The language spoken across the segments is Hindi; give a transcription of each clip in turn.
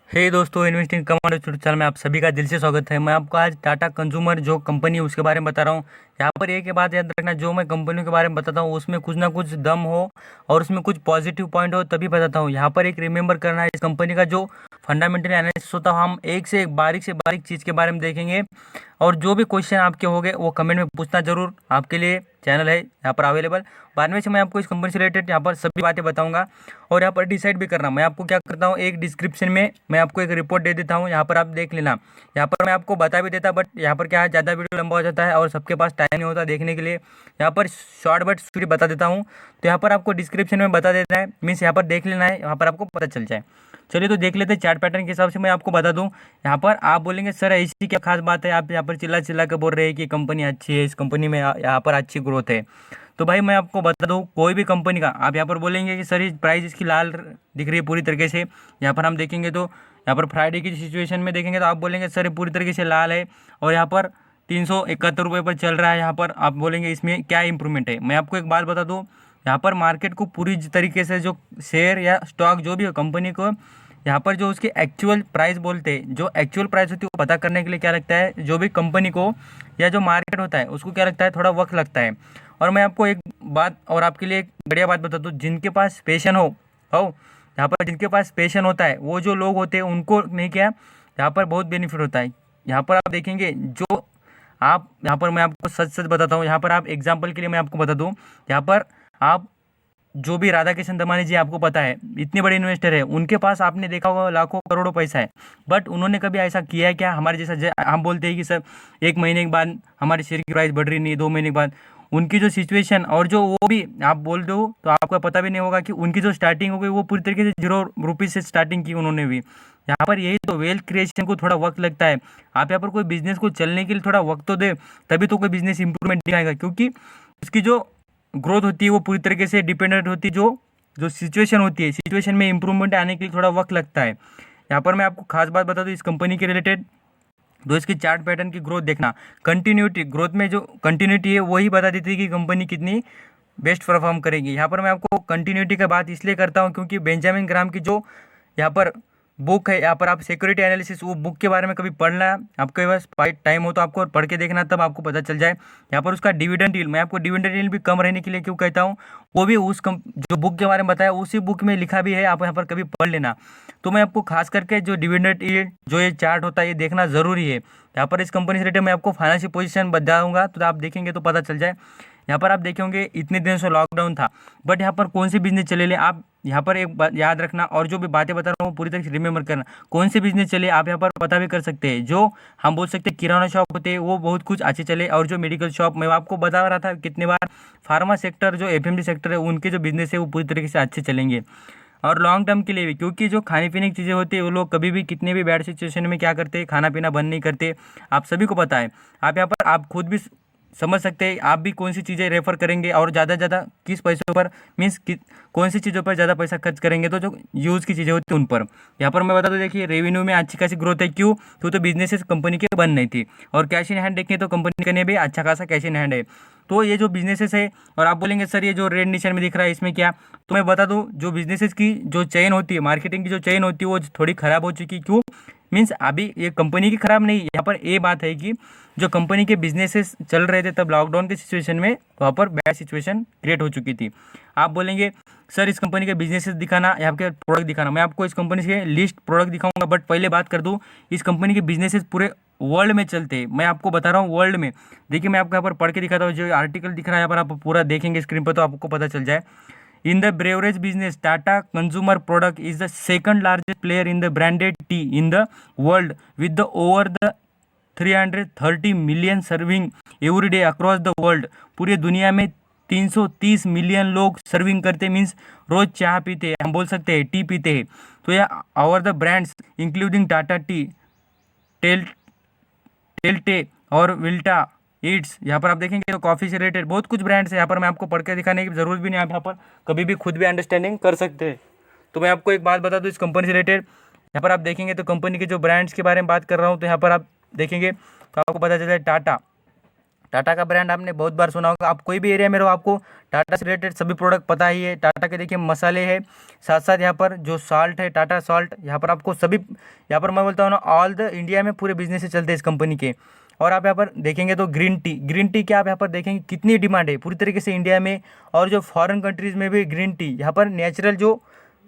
हे दोस्तों, इन्वेस्टिंग कमांडो यूट्यूब चैनल में आप सभी का दिल से स्वागत है। मैं आपको आज टाटा कंज्यूमर जो कंपनी है उसके बारे में बता रहा हूँ। यहाँ पर एक ही बात याद रखना, जो मैं कंपनियों के बारे में बताता हूँ उसमें कुछ ना कुछ दम हो और उसमें कुछ पॉजिटिव पॉइंट हो तभी बताता हूँ। यहाँ पर एक रिमेंबर करना है, इस कंपनी का जो फंडामेंटल एनालिसिस होता है हम एक से बारीक चीज़ के बारे में देखेंगे। और जो भी क्वेश्चन आपके होंगे वो कमेंट में पूछना जरूर, आपके लिए चैनल है यहाँ पर अवेलेबल। बाद में से मैं आपको इस कंपनी से रिलेटेड यहाँ पर सभी बातें बताऊंगा। और यहाँ पर डिसाइड भी करना, मैं आपको क्या करता हूँ, एक डिस्क्रिप्शन में मैं आपको एक रिपोर्ट दे देता हूँ, यहाँ पर आप देख लेना। यहाँ पर मैं आपको बता भी देता, बट यहाँ पर क्या है, ज़्यादा वीडियो लंबा हो जाता है और सबके पास टाइम नहीं होता देखने के लिए। यहाँ पर शॉर्ट बट स्वीट बता देता हूँ। तो यहाँ पर आपको डिस्क्रिप्शन में बता देना है, मीन्स यहाँ पर देख लेना है, यहाँ पर आपको पता चल जाए। चलिए तो देख लेते हैं चार्ट पैटर्न के हिसाब से मैं आपको बता दूं। यहाँ पर आप बोलेंगे सर ऐसी क्या खास बात है, आप यहाँ पर चिल्ला चिल्ला के बोल रहे हैं कि कंपनी अच्छी है, इस कंपनी में यहाँ पर अच्छी ग्रोथ है। तो भाई मैं आपको बता दूं, कोई भी कंपनी का आप यहाँ पर बोलेंगे कि सर ये प्राइस इसकी लाल दिख रही है पूरी तरीके से। यहाँ पर हम देखेंगे तो यहाँ पर फ्राइडे की सिचुएशन में देखेंगे तो आप बोलेंगे सर ये पूरी तरीके से लाल है और यहाँ पर 371 रुपये पर चल रहा है। यहाँ पर आप बोलेंगे इसमें क्या इंप्रूवमेंट है। मैं आपको एक बात बता दूँ, यहाँ पर मार्केट को पूरी तरीके से जो शेयर या स्टॉक जो भी हो कंपनी को, यहाँ पर जो उसकी एक्चुअल प्राइस बोलते हैं, जो एक्चुअल प्राइस होती है वो पता करने के लिए क्या लगता है, जो भी कंपनी को या जो मार्केट होता है उसको क्या लगता है, थोड़ा वक्त लगता है। और मैं आपको एक बात और आपके लिए एक बढ़िया बात बता दूँ, जिनके पास पेशन हो यहाँ पर जिनके पास पेशन होता है वो जो लोग होते हैं उनको नहीं, क्या यहाँ पर बहुत बेनिफिट होता है। यहाँ पर आप देखेंगे जो आप यहाँ पर मैं आपको सच सच बताता हूँ, यहाँ पर आप एग्जाम्पल के लिए मैं आपको बता दूँ, यहाँ पर आप जो भी राधा किशन दमानी जी आपको पता है इतने बड़े इन्वेस्टर है, उनके पास आपने देखा होगा लाखों करोड़ों पैसा है, बट उन्होंने कभी ऐसा किया है क्या? हमारे जैसा हम बोलते हैं कि सर एक महीने के बाद हमारे शेयर की प्राइस बढ़ रही नहीं, 2 महीने के बाद उनकी जो सिचुएशन और जो वो भी आप बोल दो तो आपको पता भी नहीं होगा कि उनकी जो स्टार्टिंग हो गई वो पूरी तरीके से 0 रुपीज़ से स्टार्टिंग की उन्होंने भी। यहाँ पर यही तो वेल्थ क्रिएशन को थोड़ा वक्त लगता है। आप यहाँ पर कोई बिजनेस को चलने के लिए थोड़ा वक्त तो दे, तभी तो कोई बिजनेस इंप्रूवमेंट दिखाएगा, क्योंकि उसकी जो ग्रोथ होती है वो पूरी तरीके से डिपेंडेंट होती है, जो जो सिचुएशन होती है, सिचुएशन में इंप्रूवमेंट आने के लिए थोड़ा वक्त लगता है। यहाँ पर मैं आपको खास बात बता दूँ इस कंपनी के रिलेटेड, तो इसकी चार्ट पैटर्न की ग्रोथ देखना, कंटिन्यूटी ग्रोथ में जो कंटिन्यूटी है वही बता देती है कि कंपनी कितनी बेस्ट परफॉर्म करेगी। यहाँ पर मैं आपको कंटिन्यूटी का बात इसलिए करता हूँ क्योंकि बेंजामिन ग्राम की जो यहाँ पर बुक है, यहाँ पर आप सिक्योरिटी एनालिसिस वो बुक के बारे में कभी पढ़ना, आपके पास टाइम हो तो आपको पढ़ के देखना, तब आपको पता चल जाए। यहाँ पर उसका डिविडेंड यील्ड, मैं आपको डिविडेंड यील्ड भी कम रहने के लिए क्यों कहता हूँ, वो भी जो बुक के बारे में बताया उसी बुक में लिखा भी है, आप यहाँ पर कभी पढ़ लेना। तो मैं आपको खास करके जो डिविडेंड यील्ड जो ये चार्ट होता है ये देखना ज़रूरी है। यहाँ पर इस कंपनी से रिलेटेड मैं आपको फाइनेंशियल पोजीशन बताऊंगा तो आप देखेंगे तो पता चल जाए। यहाँ पर आप देखेंगे इतने दिनों से लॉकडाउन था, बट यहाँ पर कौन से बिजनेस चले आप यहाँ पर एक बात याद रखना, और जो भी बातें बता रहा हूँ पूरी तरह से रिमेंबर करना, कौन से बिजनेस चले आप यहाँ पर पता भी कर सकते हैं। जो हम बोल सकते हैं किराना शॉप होते हैं वो बहुत कुछ अच्छे चले, और जो मेडिकल शॉप मैं आपको बता रहा था कितने बार, फार्मा सेक्टर जो एफएमडी सेक्टर है उनके जो बिजनेस है वो पूरी तरीके से अच्छे चलेंगे और लॉन्ग टर्म के लिए भी, क्योंकि जो खाने पीने की चीज़ें होती है वो लोग कभी भी कितने भी बैड सिचुएशन में क्या करते हैं, खाना पीना बंद नहीं करते, आप सभी को पता है। आप यहाँ पर आप खुद भी समझ सकते हैं आप भी कौन सी चीज़ें रेफर करेंगे और ज़्यादा ज़्यादा किस पैसों पर, मीन्स कौन सी चीज़ों पर ज़्यादा पैसा खर्च करेंगे, तो जो यूज़ की चीज़ें होती हैं उन पर। यहाँ पर मैं बता दूँ, देखिए रेवेन्यू में अच्छी खासी ग्रोथ है, क्यों? तो बिजनेसेस कंपनी के बंद नहीं थी, और कैश इन हैंड देखें तो कंपनी का ने भी अच्छा खासा कैश इन हैंड है। तो ये जो बिजनेसेस है, और आप बोलेंगे सर ये जो रेड निशान में दिख रहा है इसमें क्या, तो मैं बता दूं जो बिजनेसेस की जो चेन होती है, मार्केटिंग की जो चेन होती है वो थोड़ी ख़राब हो चुकी। क्यों? मीन्स अभी ये कंपनी की ख़राब नहीं, यहाँ पर ये बात है कि जो कंपनी के बिजनेसेस चल रहे थे तब लॉकडाउन के सिचुएशन में वहाँ पर बैड सिचुएशन क्रिएट हो चुकी थी। आप बोलेंगे सर इस कंपनी के बिजनेसेस दिखाना या आपके प्रोडक्ट दिखाना, मैं आपको इस कंपनी के लिस्ट प्रोडक्ट दिखाऊंगा, बट पहले बात कर दूँ इस कंपनी के बिजनेसेस पूरे वर्ल्ड में चलते हैं। मैं आपको बता रहा हूँ वर्ल्ड में, देखिए मैं आपको यहाँ पर पढ़ के दिखाता हूँ, जो आर्टिकल दिख रहा है यहाँ पर आप पूरा देखेंगे स्क्रीन पर तो आपको पता चल जाए। In the beverage business, Tata Consumer Product is the second largest player in the branded tea in the world, with the over the 330 million serving every day across the world. पूरी दुनिया में 330 मिलियन लोग सर्विंग करते, मीन्स रोज चाय पीते हैं, हम बोल सकते हैं टी पीते हैं। तो यह और the brands including Tata tea, टेल टेल्टे और विल्टा ईट्स, यहाँ पर आप देखेंगे तो कॉफ़ी से रिलेटेड बहुत कुछ ब्रांड्स है। यहाँ पर मैं आपको पढ़ के दिखाने की ज़रूरत भी नहीं, आप यहाँ पर कभी भी खुद भी अंडरस्टैंडिंग कर सकते हैं। तो मैं आपको एक बात बता दूँ इस कंपनी से रिलेटेड, यहाँ पर आप देखेंगे तो कंपनी के जो ब्रांड्स के बारे में बात कर रहा हूँ, तो यहाँ पर आप देखेंगे तो आपको पता चल जाए टाटा, टाटा का ब्रांड आपने बहुत बार सुना होगा। आप कोई भी एरिया में रहो, आपको टाटा से रिलेटेड सभी प्रोडक्ट पता ही है। टाटा के देखिए मसाले हैं, साथ साथ यहाँ पर जो साल्ट है, टाटा सॉल्ट, यहाँ पर आपको सभी, यहाँ पर मैं बोलता हूँ ना, ऑल द इंडिया में पूरे बिजनेस से चलते हैं इस कंपनी के। और आप यहाँ पर देखेंगे तो ग्रीन टी क्या आप यहाँ पर देखेंगे कितनी डिमांड है पूरी तरीके से इंडिया में, और जो फॉरेन कंट्रीज़ में भी ग्रीन टी, यहाँ पर नेचुरल जो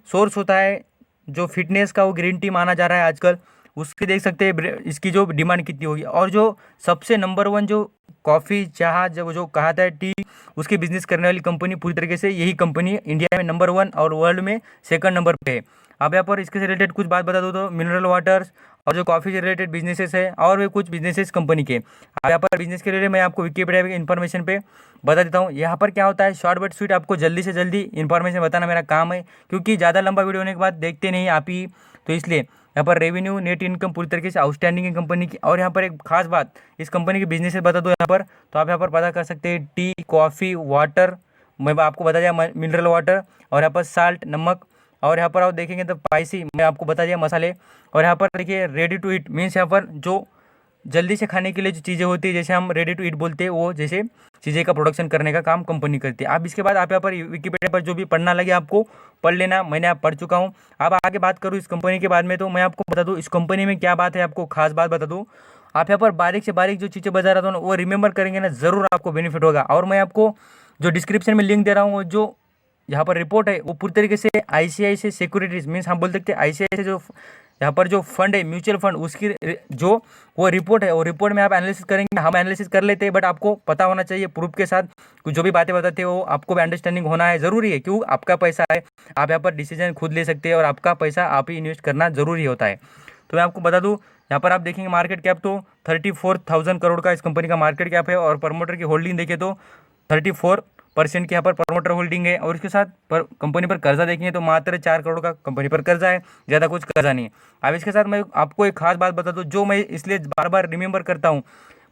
सोर्स होता है, जो फिटनेस का, वो ग्रीन टी माना जा रहा है आजकल। उसकी देख सकते हैं इसकी जो डिमांड कितनी होगी। और जो सबसे नंबर वन जो कॉफ़ी चाह जब जो कहा था टी, उसकी बिजनेस करने वाली कंपनी पूरी तरीके से यही कंपनी इंडिया में नंबर वन और वर्ल्ड में सेकंड नंबर पे है। अब यहाँ पर इसके से रिलेटेड कुछ बात बता दूँ तो मिनरल वाटर्स और जो कॉफ़ी से रिलेटेड बिजनेसेस है और भी कुछ बिजनेसेस कंपनी के। अब यहाँ पर बिजनेस के रिलेटेड मैं आपको विकिपीडिया की इन्फॉर्मेशन पे बता देता हूँ। यहाँ पर क्या होता है, शॉर्ट बट स्वीट, आपको जल्दी से जल्दी इन्फॉर्मेशन बताना मेरा काम है, क्योंकि ज़्यादा लंबा वीडियो होने के बाद देखते नहीं आप ही, तो इसलिए यहाँ पर रेवेन्यू, नेट इनकम पूरी तरीके से आउटस्टैंडिंग है कंपनी की। और यहाँ पर एक खास बात, इस कंपनी के बिजनेस से बता दो यहाँ पर, तो आप यहाँ पर पता कर सकते हैं टी, कॉफ़ी, वाटर, मैं आपको बता दिया मिनरल वाटर, और यहाँ पर साल्ट, नमक, और यहाँ पर आप देखेंगे तो स्पाइसी, मैं आपको बता दिया मसाले। और यहाँ पर देखिए रेडी टू ईट मीन्स यहाँ पर जो जल्दी से खाने के लिए जो चीज़ें होती है, जैसे हम रेडी टू ईट बोलते हैं, वो जैसे चीज़ें का प्रोडक्शन करने का काम कंपनी करती है। आप इसके बाद आप यहाँ पर विकिपीडिया पर जो भी पढ़ना लगे आपको पढ़ लेना, मैंने आप पढ़ चुका हूँ। अब आगे बात करूँ इस कंपनी के बाद में, तो मैं आपको बता दूँ इस कंपनी में क्या बात है, आपको खास बात बता दूँ। आप यहाँ पर बारीक से बारीक जो चीज़ें बता रहा था ना, वो रिमेंबर करेंगे ना, ज़रूर आपको बेनिफिट होगा। और मैं आपको जो डिस्क्रिप्शन में लिंक दे रहा हूँ, वो जो यहाँ पर रिपोर्ट है, वो पूरी तरीके से आईसीआईसीआई सिक्योरिटीज़ मीन्स हम बोल सकते हैं आईसीआईसीआई जो यहाँ पर जो फंड है, म्यूचुअल फंड, उसकी जो वो रिपोर्ट है, वो रिपोर्ट में आप एनालिसिस करेंगे, हम एनालिसिस कर लेते हैं, बट आपको पता होना चाहिए प्रूफ के साथ। कुछ जो भी बातें बताते हो आपको भी अंडरस्टैंडिंग होना है, ज़रूरी है, क्यों, आपका पैसा है, आप यहाँ पर डिसीजन खुद ले सकते हैं, और आपका पैसा आप ही इन्वेस्ट करना ज़रूरी होता है। तो मैं आपको बता दूँ, यहाँ पर आप देखेंगे मार्केट कैप तो 34,000 करोड़ का इस कंपनी का मार्केट कैप है, और प्रमोटर की होल्डिंग देखें तो 34% की यहाँ पर प्रमोटर होल्डिंग है। और इसके साथ पर कंपनी पर कर्जा देखेंगे तो मात्र 4 करोड़ का कंपनी पर कर्जा है, ज़्यादा कुछ कर्जा नहीं है। अब इसके साथ मैं आपको एक खास बात बता दूँ, जो मैं इसलिए बार बार रिमेंबर करता हूँ,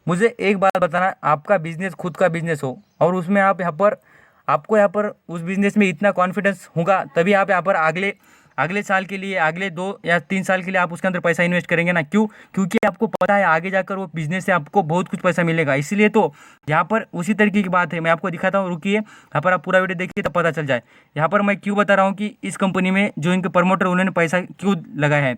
मुझे एक बात बताना, आपका बिजनेस खुद का बिजनेस हो, और उसमें आप यहाँ पर, आपको यहाँ पर उस बिजनेस में इतना कॉन्फिडेंस होगा, तभी आप यहाँ पर अगले अगले साल के लिए, अगले 2 या 3 साल के लिए आप उसके अंदर पैसा इन्वेस्ट करेंगे ना। क्यों? क्योंकि आपको पता है आगे जाकर वो बिजनेस से आपको बहुत कुछ पैसा मिलेगा। इसीलिए तो यहाँ पर उसी तरीके की बात है, मैं आपको दिखाता हूँ, रुकिए, यहाँ पर आप पूरा वीडियो देखिए तब पता चल जाए। यहाँ पर मैं क्यों बता रहा हूँ कि इस कंपनी में जो इनके प्रमोटर, उन्होंने पैसा क्यों लगाया है।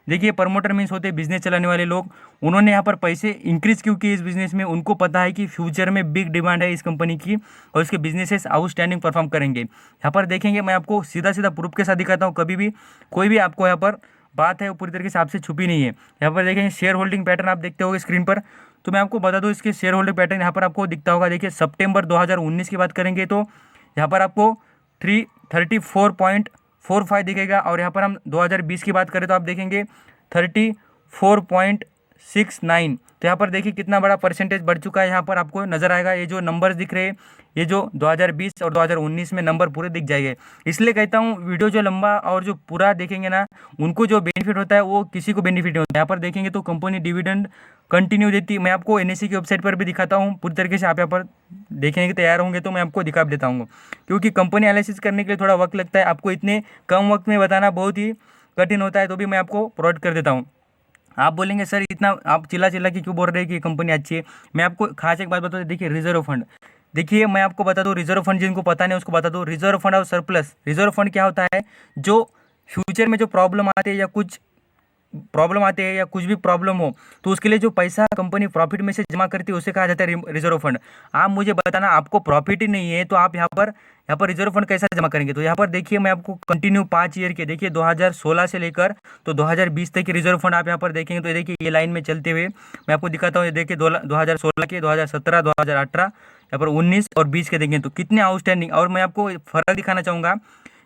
देखिए, प्रमोटर मीन्स होते हैं बिजनेस चलाने वाले लोग। उन्होंने यहाँ पर पैसे इंक्रीज क्यों किए इस बिजनेस में, उनको पता है कि फ्यूचर में बिग डिमांड है इस कंपनी की, और इसके बिजनेसेस आउटस्टैंडिंग परफॉर्म करेंगे। यहाँ पर देखेंगे, मैं आपको सीधा सीधा प्रूफ के साथ दिखाता हूँ, कभी भी कोई भी आपको यहाँ पर बात है वो पूरी तरीके से आपसे छुपी नहीं है। यहाँ पर देखेंगे शेयर होल्डिंग पैटर्न आप देखते होगे स्क्रीन पर, तो मैं आपको बता दूँ इसके शेयर होल्डिंग पैटर्न यहाँ पर आपको दिखता होगा। देखिए, सितंबर 2019 की बात करेंगे तो यहाँ पर आपको 34.45 दिखेगा, और यहाँ पर हम 2020 की बात करें तो आप देखेंगे 34.69। तो यहाँ पर देखिए कितना बड़ा परसेंटेज बढ़ चुका है, यहाँ पर आपको नजर आएगा। ये जो नंबर्स दिख रहे हैं, ये जो 2020 और 2019 में नंबर पूरे दिख जाएंगे। इसलिए कहता हूँ वीडियो जो लंबा और जो पूरा देखेंगे ना, उनको जो बेनिफिट होता है वो किसी को बेनिफिट नहीं होता। यहाँ पर देखेंगे तो कंपनी डिविडेंड कंटिन्यू देती है। मैं आपको एनएसई की वेबसाइट पर भी दिखाता हूँ पूरी तरीके से, आप यहाँ पर देखने के तैयार होंगे तो मैं आपको दिखा देता हूँ, क्योंकि कंपनी एनालिसिस करने के लिए थोड़ा वक्त लगता है, आपको इतने कम वक्त में बताना बहुत ही कठिन होता है, तो भी मैं आपको प्रोवाइड कर देता हूँ। आप बोलेंगे सर इतना आप चिल्ला चिल्ला के क्यों बोल रहे हैं कि कंपनी अच्छी है। मैं आपको खास एक बात बता दूं, देखिए रिजर्व फंड, देखिए मैं आपको बता दूं, रिजर्व फंड जिनको पता नहीं उसको बता दूं, रिजर्व फंड और सरप्लस। रिजर्व फंड क्या होता है, जो फ्यूचर में जो प्रॉब्लम आते हैं या कुछ प्रॉब्लम आते हैं या कुछ भी प्रॉब्लम हो, तो उसके लिए जो पैसा कंपनी प्रॉफिट में से जमा करती है उसे कहा जाता है रिजर्व फंड। आप मुझे बताना, आपको प्रॉफिट ही नहीं है तो आप यहाँ पर रिजर्व फंड कैसा जमा करेंगे। तो यहाँ पर देखिए मैं आपको कंटिन्यू 5 ईयर के, देखिए 2016 से लेकर तो 2020 तक के रिजर्व फंड आप यहाँ पर देखेंगे तो देखिए ये लाइन में चलते हुए मैं आपको दिखाता हूँ। ये देखिए 2016 के, 2017, 2018, यहाँ पर 19 और 20 के देखेंगे तो कितने आउटस्टैंडिंग। और मैं आपको फर्क दिखाना चाहूँगा,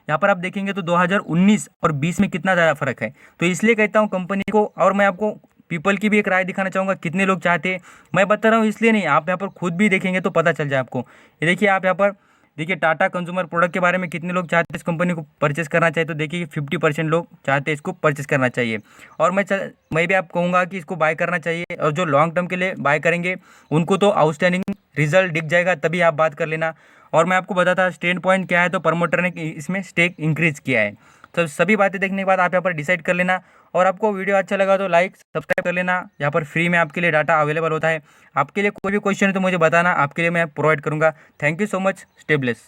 यहाँ पर आप देखेंगे तो 2019 और 20 में कितना ज़्यादा फर्क है। तो इसलिए कहता हूँ कंपनी को, और मैं आपको पीपल की भी एक राय दिखाना चाहूँगा, कितने लोग चाहते हैं, मैं बता रहा हूँ इसलिए नहीं, आप यहाँ पर खुद भी देखेंगे तो पता चल जाए आपको। ये देखिए, आप यहाँ पर देखिए टाटा कंज्यूमर प्रोडक्ट के बारे में कितने लोग चाहते हैं इस कंपनी को परचेस करना चाहिए, तो देखिए 50% लोग चाहते हैं इसको परचेस करना चाहिए। और मैं भी आप कहूँगा कि इसको बाय करना चाहिए, और जो लॉन्ग टर्म के लिए बाय करेंगे उनको तो आउटस्टैंडिंग रिजल्ट दिख जाएगा, तभी आप बात कर लेना। और मैं आपको बताता स्टैंड पॉइंट क्या है, तो प्रमोटर ने इसमें स्टेक इंक्रीज किया है। तो सभी बातें देखने के बाद आप यहाँ पर डिसाइड कर लेना। और आपको वीडियो अच्छा लगा तो लाइक सब्सक्राइब कर लेना। यहाँ पर फ्री में आपके लिए डाटा अवेलेबल होता है। आपके लिए कोई भी क्वेश्चन है तो मुझे बताना, आपके लिए मैं प्रोवाइड करूँगा। Thank you so much, stay bless.